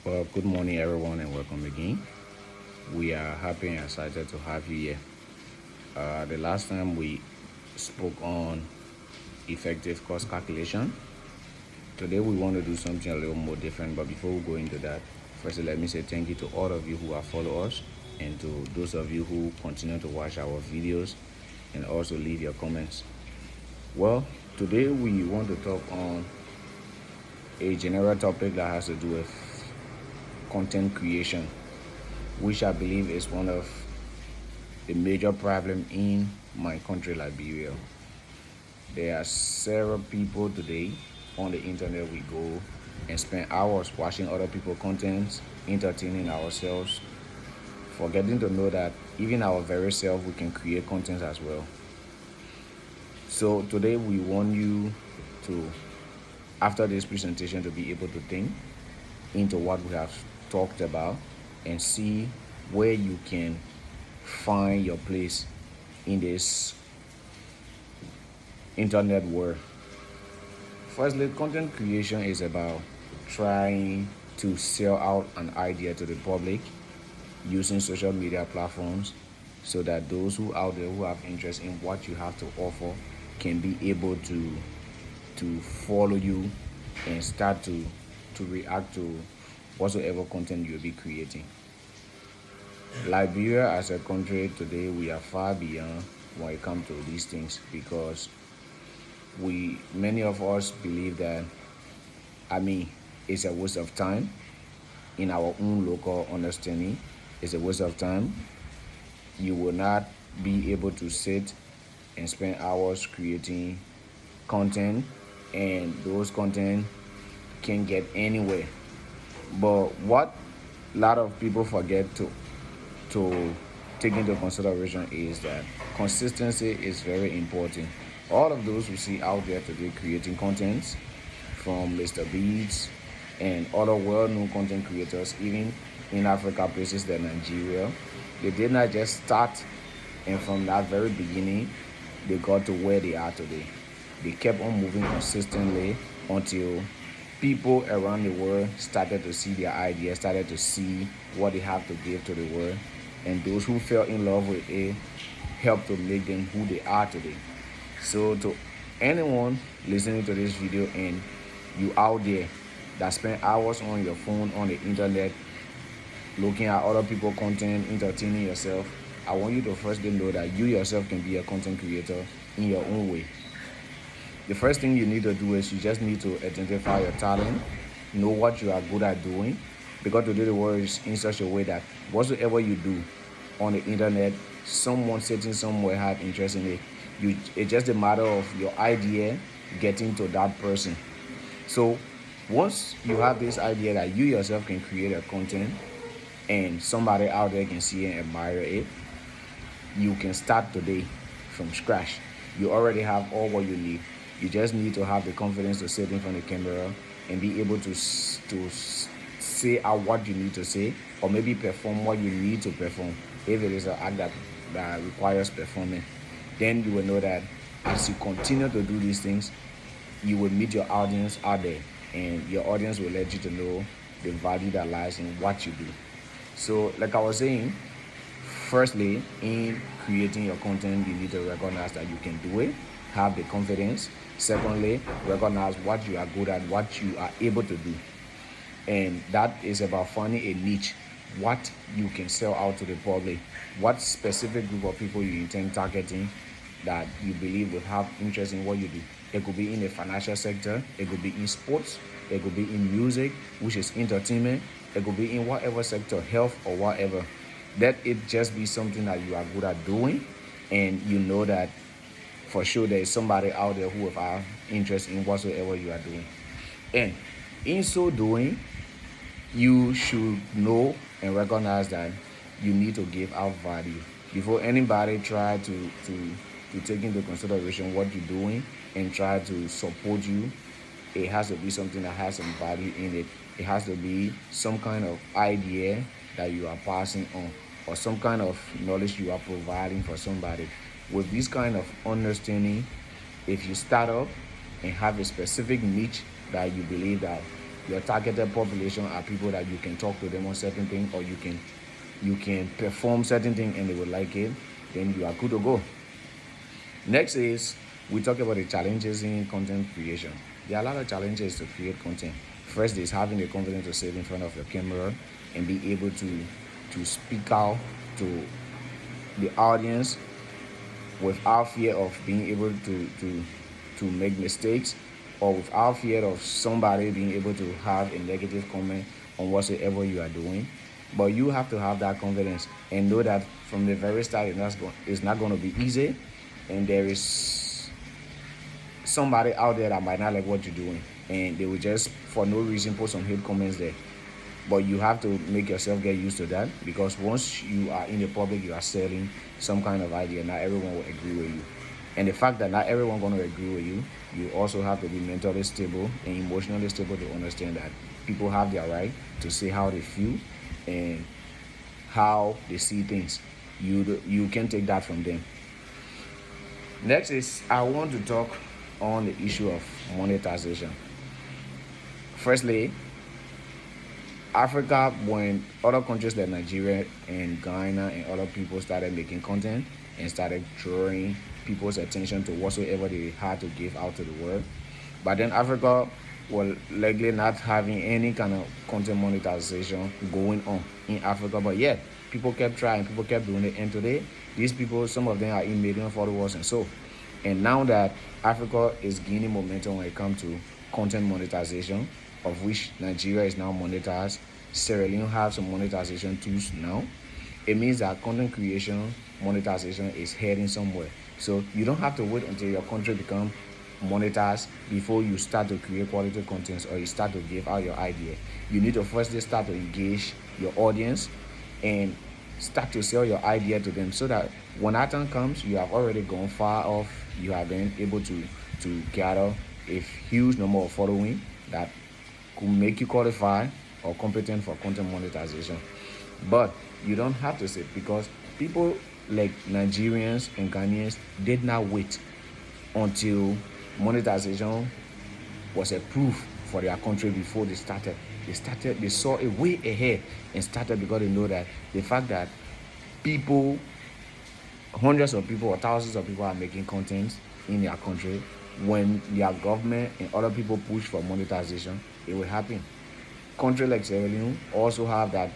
Well, good morning, everyone, and welcome again. We are happy and excited to have you here. The last time we spoke on effective cost calculation. Today, we want to do something a little more different. But before we go into that, firstly, let me say thank you to all of you who have followed us and to those of you who continue to watch our videos and also leave your comments. Well, today we want to talk on a general topic that has to do with content creation, which I believe is one of the major problem in my country, Liberia. There are several people today on the internet. We go and spend hours watching other people's contents, entertaining ourselves, forgetting to know that even our very self we can create content as well. So today we want you to, after this presentation, to be able to think into what we have talked about and see where you can find your place in this internet world. Firstly, content creation is about trying to sell out an idea to the public using social media platforms so that those who out there who have interest in what you have to offer can be able to follow you and start to react to whatsoever content you'll be creating. Liberia as a country today, we are far beyond when it comes to these things because many of us believe that, it's a waste of time in our own local understanding. It's a waste of time. You will not be able to sit and spend hours creating content, and those content can get anywhere. But what a lot of people forget to take into consideration is that consistency is very important. All of those we see out there today creating contents, from Mr. Beats and other well-known content creators, even in Africa, places like Nigeria, they did not just start and from that very beginning they got to where they are today. They kept on moving consistently until people around the world started to see their ideas, started to see what they have to give to the world, and those who fell in love with it helped to make them who they are today. So to anyone listening to this video and you out there that spend hours on your phone on the internet looking at other people's content, entertaining yourself, I want you to firstly know that you yourself can be a content creator in your own way. The first thing you need to do is you just need to identify your talent, know what you are good at doing, because today the world is in such a way that whatsoever you do on the internet, someone sitting somewhere have interest in it. It's just a matter of your idea getting to that person. So once you have this idea that you yourself can create a content and somebody out there can see and admire it, you can start today from scratch. You already have all what you need. You just need to have the confidence to sit in front of the camera and be able to say out what you need to say, or maybe perform what you need to perform. If it is an act that requires performing, then you will know that as you continue to do these things, you will meet your audience out there, and your audience will let you to know the value that lies in what you do. So, like I was saying, firstly, in creating your content, you need to recognize that you can do it, have the confidence. Secondly, recognize what you are good at, what you are able to do. And that is about finding a niche, what you can sell out to the public, what specific group of people you intend targeting that you believe will have interest in what you do. It could be in the financial sector, it could be in sports, it could be in music, which is entertainment, it could be in whatever sector, health or whatever. Let it just be something that you are good at doing, and you know that for sure there is somebody out there who will have interest in whatsoever you are doing. And in so doing, you should know and recognize that you need to give out value before anybody try to take into consideration what you're doing and try to support you. It has to be something that has some value in it. It has to be some kind of idea that you are passing on, or some kind of knowledge you are providing for somebody. With this kind of understanding, if you start up and have a specific niche that you believe that your targeted population are people that you can talk to them on certain things, or you can perform certain things and they will like it, then you are good to go. Next is we talk about the challenges in content creation. There are a lot of challenges to create content. First is having the confidence to sit in front of your camera and be able to speak out to the audience without fear of being able to make mistakes, or without fear of somebody being able to have a negative comment on whatsoever you are doing. But you have to have that confidence and know that from the very start it's not going to be easy, and there is somebody out there that might not like what you're doing, and they will just for no reason put some hate comments there. But you have to make yourself get used to that, because once you are in the public, you are selling some kind of idea. Not everyone will agree with you, and the fact that not everyone going to agree with you, you also have to be mentally stable and emotionally stable to understand that people have their right to say how they feel and how they see things. You can take that from them. Next is I want to talk on the issue of monetization. Firstly, Africa, when other countries like Nigeria and Ghana and other people started making content and started drawing people's attention to whatsoever they had to give out to the world. But then Africa was likely not having any kind of content monetization going on in Africa. But yet, people kept trying, people kept doing it. And today, these people, some of them are in million followers and so. And now that Africa is gaining momentum when it comes to content monetization, of which Nigeria is now monetized, Sierra Leone have some monetization tools now. It means that content creation monetization is heading somewhere. So you don't have to wait until your country become monetized before you start to create quality content or you start to give out your idea. You need to firstly start to engage your audience and start to sell your idea to them, so that when that time comes, you have already gone far off. You have been able to gather a huge number of following that could make you qualify or competent for content monetization. But you don't have to sit, because people like Nigerians and Ghanaians did not wait until monetization was approved for their country before they started. They saw it way ahead and started, because they know that the fact that people, hundreds of people or thousands of people are making content in their country, when their government and other people push for monetization, it will happen. Country like Sierra Leone also have that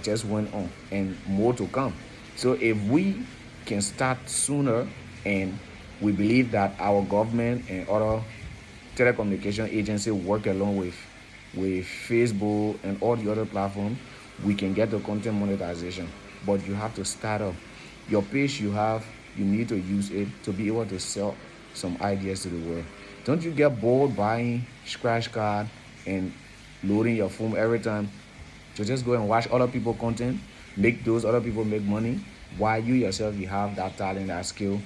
just went on, and more to come. So if we can start sooner, and we believe that our government and other telecommunication agency work along with Facebook and all the other platforms, we can get the content monetization. But you have to start up. Your page you have, you need to use it to be able to sell some ideas to the world. Don't you get bored buying scratch card and loading your phone every time to just go and watch other people content, make those other people make money, while you yourself you have that talent, that skill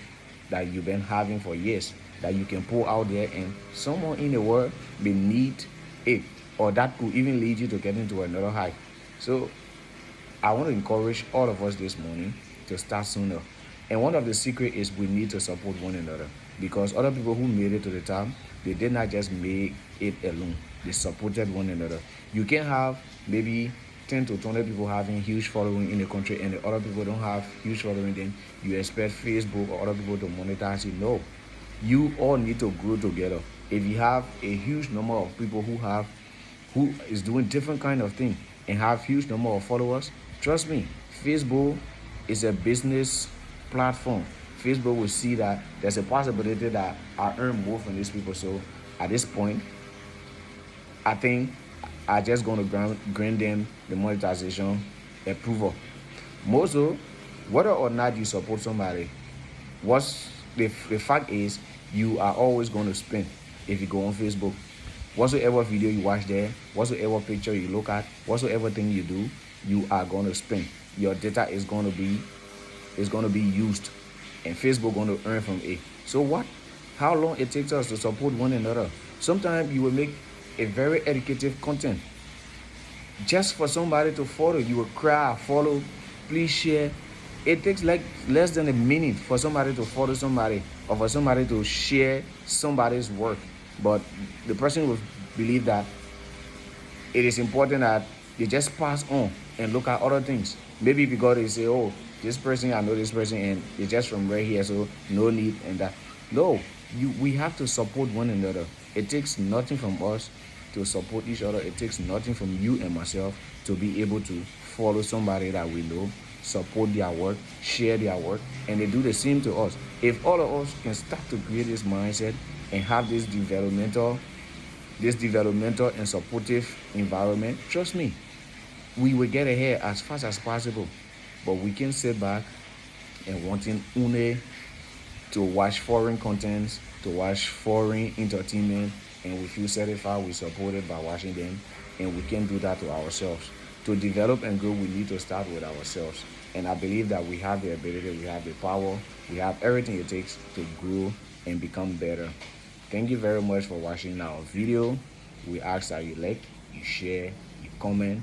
that you've been having for years, that you can pull out there, and someone in the world may need it, or that could even lead you to get into another height. So I want to encourage all of us this morning to start sooner. And one of the secret is we need to support one another, because other people who made it to the top, they did not just make it alone. They supported one another. You can have maybe 10 to 20 people having huge following in the country, and the other people don't have huge following, then you expect Facebook or other people to monetize it. No. You all need to grow together. If you have a huge number of people who is doing different kind of thing and have huge number of followers, trust me, Facebook is a business platform. Facebook will see that there's a possibility that I earn more from these people. So at this point, I think I just going to grant them the monetization approval. Most of, whether or not you support somebody, what's the fact is you are always going to spend if you go on Facebook. Whatsoever video you watch there, whatsoever picture you look at, whatsoever thing you do, you are going to spend. Your data is going to be used, and Facebook going to earn from it. So what? How long it takes us to support one another? Sometimes you will make a very educative content just for somebody to follow. You will cry, follow, please share. It takes like less than a minute for somebody to follow somebody, or for somebody to share somebody's work. But the person will believe that it is important that they just pass on and look at other things. Maybe because they say, oh, this person, I know this person, and they're just from right here, so no need and that. No, we have to support one another. It takes nothing from us to support each other. It takes nothing from you and myself to be able to follow somebody that we know, support their work, share their work, and they do the same to us. If all of us can start to create this mindset and have this developmental and supportive environment, trust me, we will get ahead as fast as possible. But we can sit back and wanting only to watch foreign contents, to watch foreign entertainment, and we feel satisfied, we support it by watching them, and we can do that to ourselves. To develop and grow, we need to start with ourselves. And I believe that we have the ability, we have the power, we have everything it takes to grow and become better. Thank you very much for watching our video. We ask that you like, you share, you comment,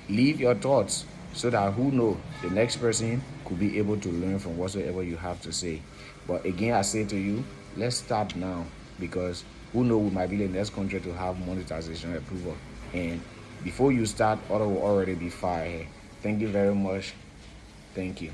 leave your thoughts so that who know the next person could be able to learn from whatsoever you have to say. But again, I say to you, let's start now, because who know, we might be the next country to have monetization approval, and before you start, order will already be fired. Thank you very much. Thank you.